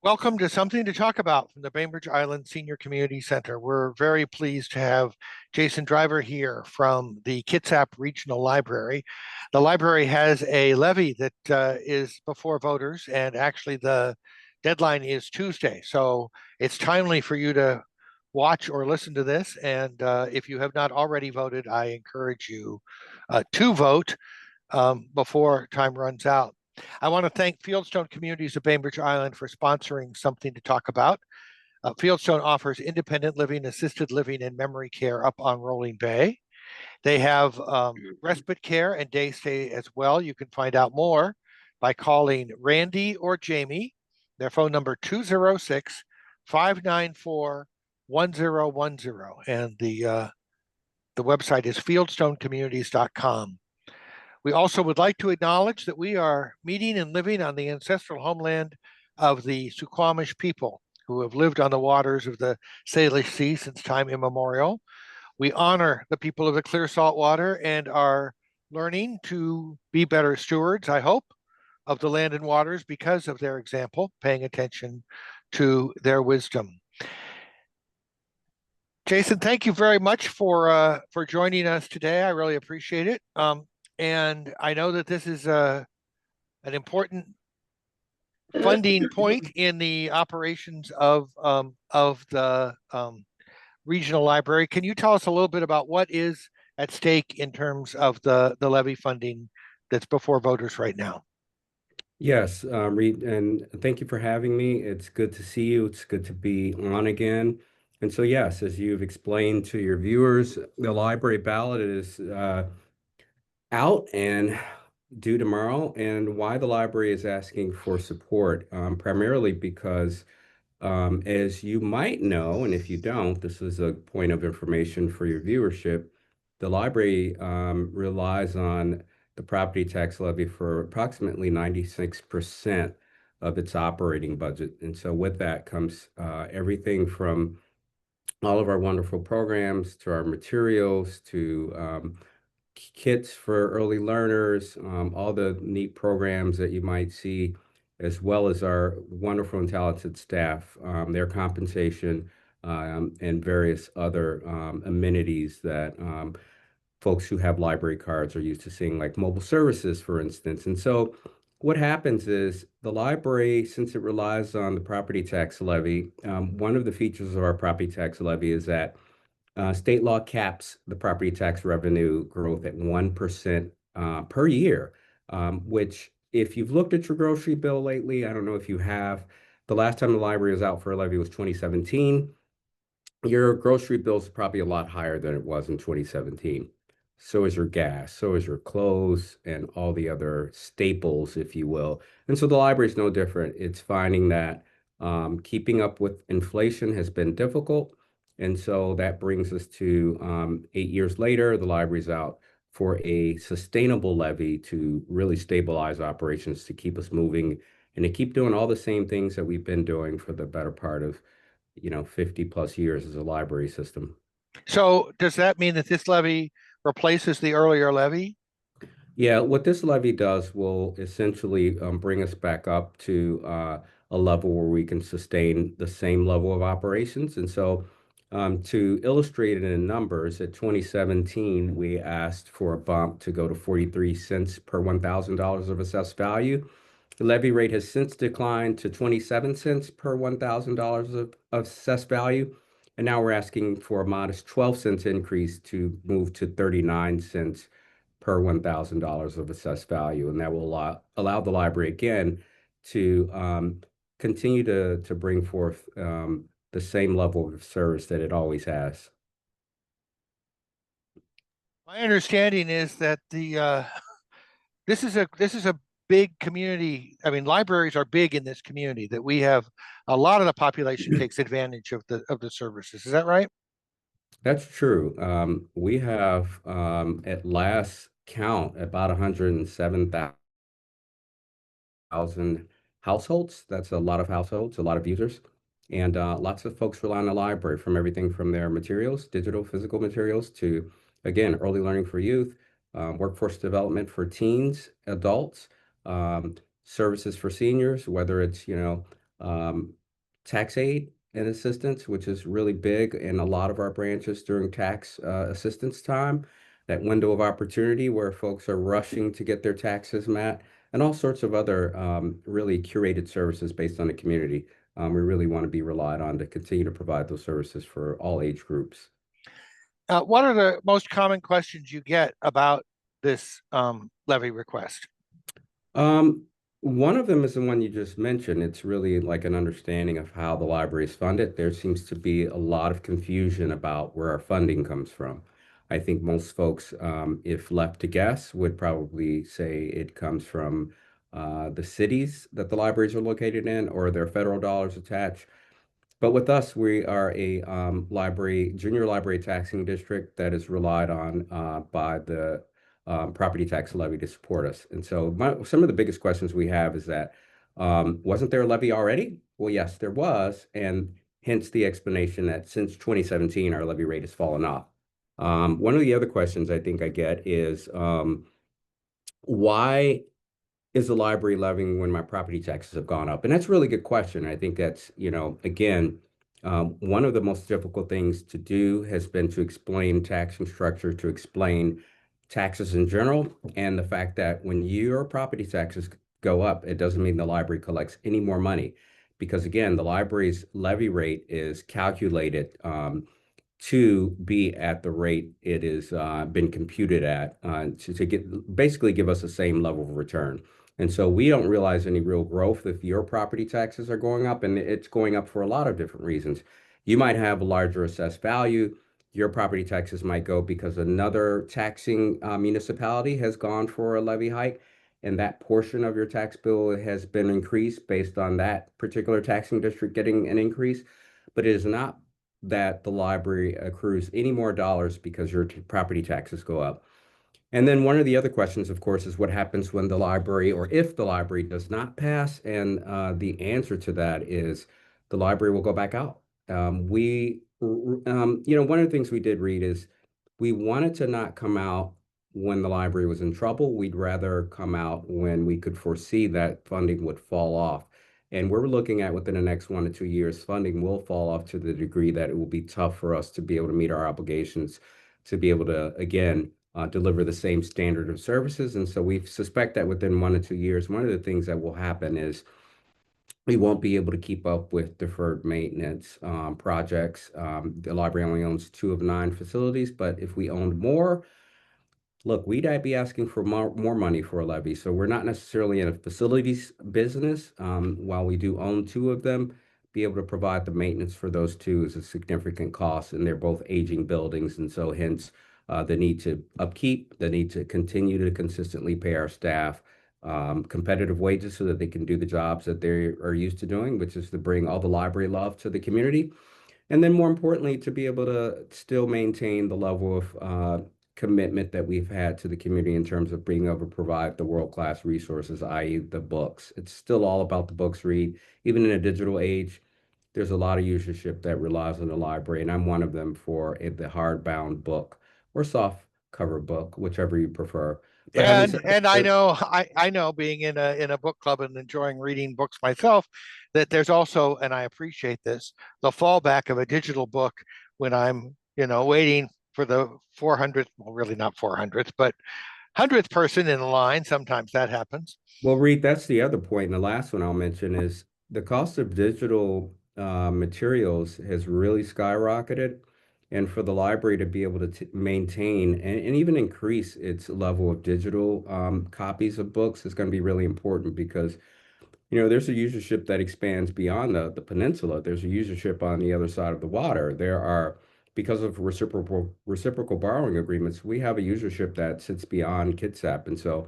Welcome to Something to Talk About from the Bainbridge Island Senior Community Center. We're very pleased to have Jason Driver here from the Kitsap Regional Library. The library has a levy that is before voters, and actually the deadline is Tuesday. So it's timely for you to watch or listen to this. And if you have not already voted, I encourage you to vote before time runs out. I want to thank Fieldstone Communities of Bainbridge Island for sponsoring Something to Talk About. Fieldstone offers independent living, assisted living, and memory care up on Rolling Bay. They have respite care and day stay as well. You can find out more by calling Randy or Jamie. Their phone number 206 594 1010. And the website is fieldstonecommunities.com. We also would like to acknowledge that we are meeting and living on the ancestral homeland of the Suquamish people who have lived on the waters of the Salish Sea since time immemorial. We honor the people of the clear salt water and are learning to be better stewards, I hope, of the land and waters because of their example, paying attention to their wisdom. Jason, thank you very much for joining us today. I really appreciate it. And I know that this is an important funding point in the operations of the regional library. Can you tell us a little bit about what is at stake in terms of the levy funding that's before voters right now? Yes, Reed, and thank you for having me. It's good to see you. It's good to be on again. And so, yes, as you've explained to your viewers, the library ballot is out and due tomorrow. And why the library is asking for support, primarily because, as you might know, and if you don't, this is a point of information for your viewership. The library relies on the property tax levy for approximately 96% of its operating budget. And so with that comes everything from all of our wonderful programs to our materials to kits for early learners, all the neat programs that you might see, as well as our wonderful and talented staff, their compensation, and various other amenities that folks who have library cards are used to seeing, like mobile services, for instance. And so what happens is the library, since it relies on the property tax levy, one of the features of our property tax levy is that state law caps the property tax revenue growth at 1% per year, which if you've looked at your grocery bill lately, I don't know if you have, the last time the library was out for a levy was 2017. Your grocery bill is probably a lot higher than it was in 2017. So is your gas, so is your clothes, and all the other staples, if you will. And so the library is no different. It's finding that keeping up with inflation has been difficult. And so that brings us to 8 years later, the library's out for a sustainable levy to really stabilize operations, to keep us moving, and to keep doing all the same things that we've been doing for the better part of 50 plus years as a library system. So does that mean that this levy replaces the earlier levy? Yeah, what this levy does will essentially bring us back up to a level where we can sustain the same level of operations. And so to illustrate it in numbers, at 2017, we asked for a bump to go to 43 cents per $1,000 of assessed value. The levy rate has since declined to 27 cents per $1,000 of assessed value. And now we're asking for a modest 12 cents increase to move to 39 cents per $1,000 of assessed value. And that will allow the library again to continue to bring forth the same level of service that it always has. My understanding is that this is a big community. I mean, libraries are big in this community. That we have a lot of the population takes advantage of the services. Is that right? That's true. We have, at last count, about 107,000 households. That's a lot of households, a lot of users. And lots of folks rely on the library, from everything from their materials, digital, physical materials, to, again, early learning for youth, workforce development for teens, adults, services for seniors, whether it's, um, tax aid and assistance, which is really big in a lot of our branches during tax assistance time. That window of opportunity where folks are rushing to get their taxes met, and all sorts of other really curated services based on the community. We really want to be relied on to continue to provide those services for all age groups. What are the most common questions you get about this levy request? Um, One of them is the one you just mentioned. It's really like an understanding of how the library is funded. There seems to be a lot of confusion about where our funding comes from. I think most folks, if left to guess, would probably say it comes from the cities that the libraries are located in, or there are federal dollars attached. But with us, we are a junior library taxing district that is relied on by the property tax levy to support us. And so some of the biggest questions we have is that, wasn't there a levy already? Well, yes, there was. And hence the explanation that since 2017, our levy rate has fallen off. One of the other questions I think I get is, why is the library levying when my property taxes have gone up? And that's a really good question. I think that's, again, one of the most difficult things to do has been to explain taxing structure, to explain taxes in general, and the fact that when your property taxes go up, it doesn't mean the library collects any more money. Because again, the library's levy rate is calculated to be at the rate it is been computed at to get basically give us the same level of return. And so we don't realize any real growth if your property taxes are going up, and it's going up for a lot of different reasons. You might have a larger assessed value. Your property taxes might go because another taxing municipality has gone for a levy hike, and that portion of your tax bill has been increased based on that particular taxing district getting an increase. But it is not that the library accrues any more dollars because your property taxes go up. And then one of the other questions, of course, is what happens when the library or if the library does not pass. And the answer to that is the library will go back out. One of the things we did read is we wanted to not come out when the library was in trouble. We'd rather come out when we could foresee that funding would fall off. And we're looking at within the next 1 to 2 years, funding will fall off to the degree that it will be tough for us to be able to meet our obligations, to be able to, again, deliver the same standard of services. And so we suspect that within 1 to 2 years, one of the things that will happen is we won't be able to keep up with deferred maintenance projects. The library only owns 2 of 9 facilities, but if we owned more, look, we'd be asking for more money for a levy. So we're not necessarily in a facilities business. While we do own 2 of them, be able to provide the maintenance for those 2 is a significant cost, and they're both aging buildings. And so hence the need to upkeep, the need to continue to consistently pay our staff competitive wages so that they can do the jobs that they are used to doing, which is to bring all the library love to the community. And then more importantly, to be able to still maintain the level of commitment that we've had to the community in terms of being able to provide the world-class resources, i.e. the books. It's still all about the books, Read. Even in a digital age, there's a lot of usership that relies on the library, and I'm one of them for the hardbound book or soft cover book, whichever you prefer. But having And said and I that, know I know being in a book club and enjoying reading books myself, that there's also, and I appreciate this, the fallback of a digital book when I'm, waiting for the 400th, well, really not 400th, but 100th person in the line. Sometimes that happens. well, Reed, that's the other point. And the last one I'll mention is the cost of digital materials has really skyrocketed. And for the library to be able to maintain and even increase its level of digital copies of books is going to be really important because, there's a usership that expands beyond the peninsula. There's a usership on the other side of the water. Because of reciprocal borrowing agreements, we have a usership that sits beyond Kitsap. And so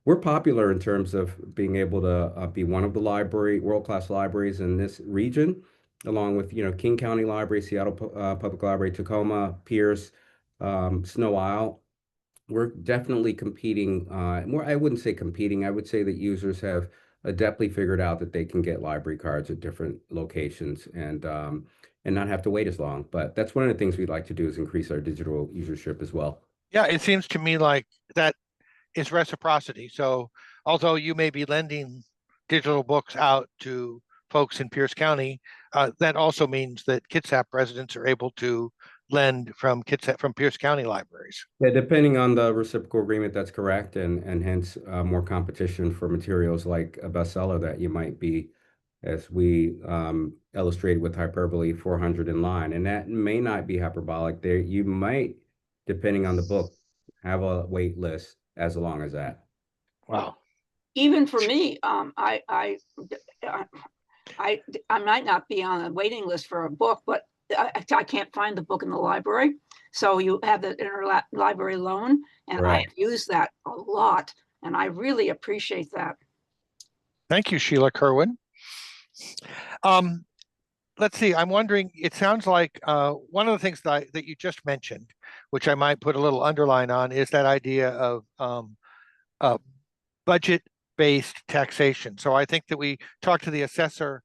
we're popular in terms of being able to be one of the world-class libraries in this region, along with, King County Library, Seattle Public Library, Tacoma, Pierce, Snow Isle. We're definitely competing. More, I wouldn't say competing. I would say that users have adeptly figured out that they can get library cards at different locations and not have to wait as long. But that's one of the things we'd like to do is increase our digital usership as well. Yeah, it seems to me like that is reciprocity. So although you may be lending digital books out to folks in Pierce County, that also means that Kitsap residents are able to lend from Pierce County libraries. Yeah, depending on the reciprocal agreement, that's correct, and hence more competition for materials like a bestseller that you might be, as we illustrated with hyperbole, 400 in line, and that may not be hyperbolic. There, you might, depending on the book, have a wait list as long as that. Wow. Even for me, I might not be on a waiting list for a book, but I can't find the book in the library. So you have the interlibrary loan, and Right. I've used that a lot, and I really appreciate that. Thank you, Sheila Kerwin. Let's see. I'm wondering. It sounds like one of the things that you just mentioned, which I might put a little underline on, is that idea of budget-based taxation. So I think that we talked to the assessor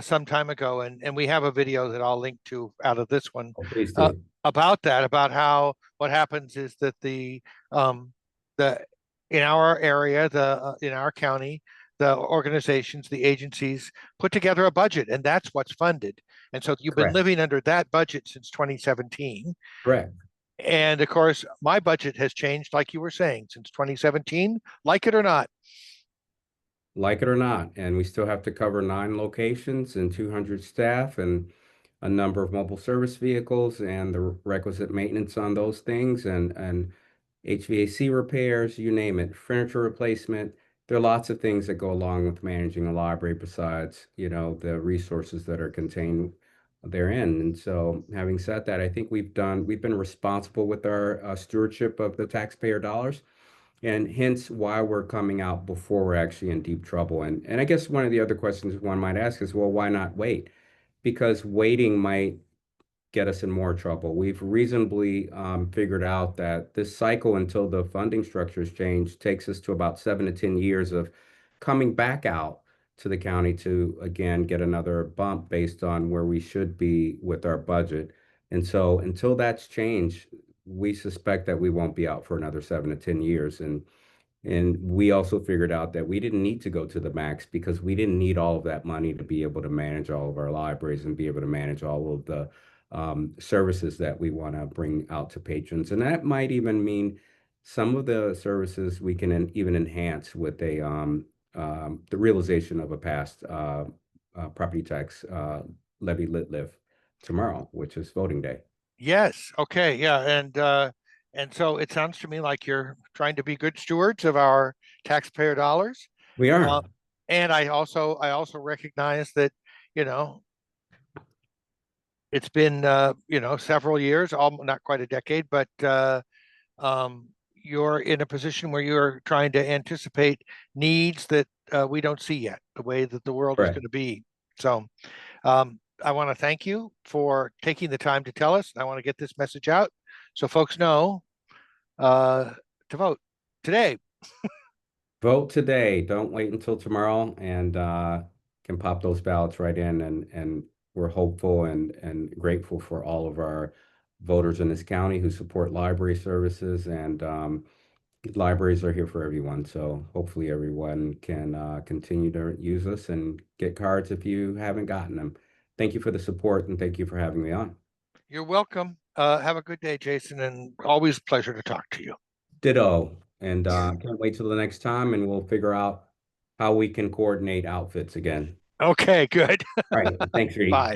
some time ago, and we have a video that I'll link to out of this one Please do. about that, about how what happens is that the in our area, in our county, the organizations, the agencies put together a budget, and that's what's funded. And so you've been Correct. living under that budget since 2017. Correct. And of course, my budget has changed, like you were saying, since 2017, like it or not. Like it or not. And we still have to cover 9 locations and 200 staff and a number of mobile service vehicles and the requisite maintenance on those things and HVAC repairs, you name it, furniture replacement. There are lots of things that go along with managing a library besides, the resources that are contained therein. And so having said that, I think we've been responsible with our stewardship of the taxpayer dollars, and hence why we're coming out before we're actually in deep trouble. And I guess one of the other questions one might ask is, well, why not wait? Because waiting might get us in more trouble. We've reasonably figured out that this cycle, until the funding structures change, takes us to about 7 to 10 years of coming back out to the county to again get another bump based on where we should be with our budget. And so until that's changed, we suspect that we won't be out for another 7 to 10 years. And we also figured out that we didn't need to go to the max because we didn't need all of that money to be able to manage all of our libraries and be able to manage all of the services that we want to bring out to patrons. And that might even mean some of the services we can even enhance with the realization of a past property tax levy lit live tomorrow, which is voting day. Yes. Okay. Yeah. And so it sounds to me like you're trying to be good stewards of our taxpayer dollars. We are. And I also recognize that, it's been several years, not quite a decade, but you're in a position where you're trying to anticipate needs that we don't see yet, the way that the world is going to be. So I want to thank you for taking the time to tell us. I want to get this message out so folks know to vote today. Vote today. Don't wait until tomorrow, and can pop those ballots right in. And we're hopeful and grateful for all of our voters in this county who support library services, and libraries are here for everyone. So hopefully everyone can continue to use us and get cards if you haven't gotten them. Thank you for the support, and thank you for having me on. You're welcome. Have a good day, Jason, and always a pleasure to talk to you. Ditto. And can't wait till the next time, and we'll figure out how we can coordinate outfits again. Okay, good. All right. Thanks, Reed. Bye.